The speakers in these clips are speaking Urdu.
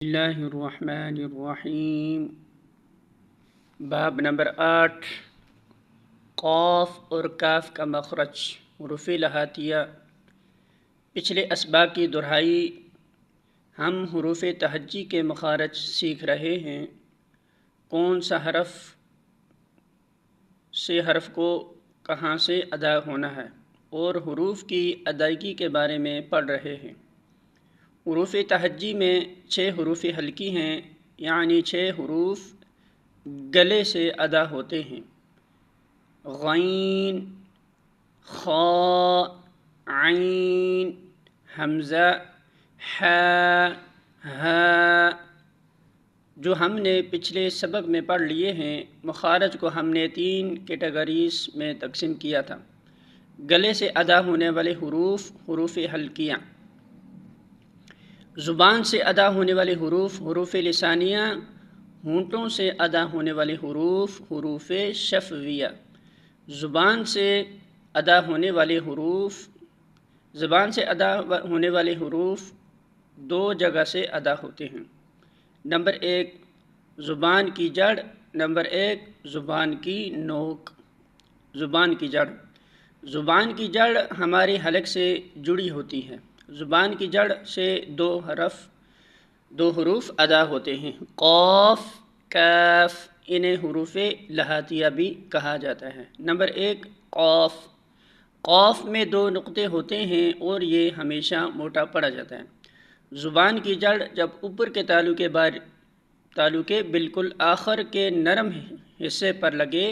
اللہ الرحمن الرحیم۔ باب نمبر 8، قاف اور کاف کا مخرج، حروف لہاتیہ۔ پچھلے اسباق کی دہرائی ہم حروف تہجی کے مخارج سیکھ رہے ہیں، کون سا حرف کو کہاں سے ادا ہونا ہے، اور حروف کی ادائیگی کے بارے میں پڑھ رہے ہیں۔ حروف تہجی میں 6 حروف حلقی ہیں، یعنی 6 حروف گلے سے ادا ہوتے ہیں: غین، خا، عین، حمزہ، حا، ہا، جو ہم نے پچھلے سبق میں پڑھ لیے ہیں۔ مخارج کو ہم نے 3 کیٹیگریز میں تقسیم کیا تھا: گلے سے ادا ہونے والے حروف، حروف حلقیہ; زبان سے ادا ہونے والے حروف، حروف لسانیہ; ہونٹوں سے ادا ہونے والے حروف، حروف شفویہ۔ زبان سے ادا ہونے والے حروف 2 جگہ سے ادا ہوتے ہیں: نمبر 1 زبان کی جڑ، نمبر 1 زبان کی نوک۔ زبان کی جڑ: زبان کی جڑ ہمارے حلق سے جڑی ہوتی ہے۔ زبان کی جڑ سے 2 حروف ادا ہوتے ہیں: قاف، کاف، انہیں حروف لہاتیہ بھی کہا جاتا ہے۔ نمبر 1 قاف۔ قاف میں 2 نقطے ہوتے ہیں اور یہ ہمیشہ موٹا پڑا جاتا ہے۔ زبان کی جڑ جب اوپر کے تالو کے بالکل آخر کے نرم حصے پر لگے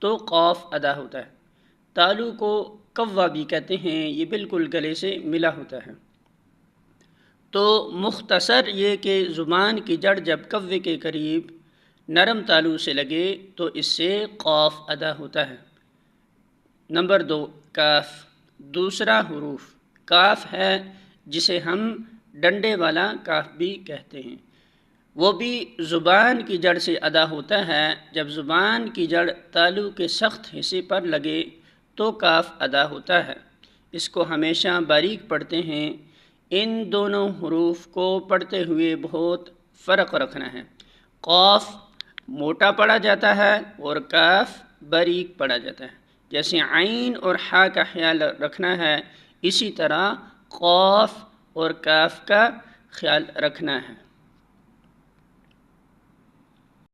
تو قاف ادا ہوتا ہے۔ تالو کو کوا بھی کہتے ہیں، یہ بالکل گلے سے ملا ہوتا ہے۔ تو مختصر یہ کہ زبان کی جڑ جب کوے کے قریب نرم تالو سے لگے تو اس سے قاف ادا ہوتا ہے۔ نمبر 2 کاف۔ دوسرا حروف کاف ہے، جسے ہم ڈنڈے والا کاف بھی کہتے ہیں۔ وہ بھی زبان کی جڑ سے ادا ہوتا ہے۔ جب زبان کی جڑ تالو کے سخت حصے پر لگے تو کاف ادا ہوتا ہے۔ اس کو ہمیشہ باریک پڑھتے ہیں۔ ان دونوں حروف کو پڑھتے ہوئے بہت فرق رکھنا ہے۔ قاف موٹا پڑھا جاتا ہے اور کاف باریک پڑھا جاتا ہے۔ جیسے عین اور حا کا خیال رکھنا ہے، اسی طرح قاف اور کاف کا خیال رکھنا ہے۔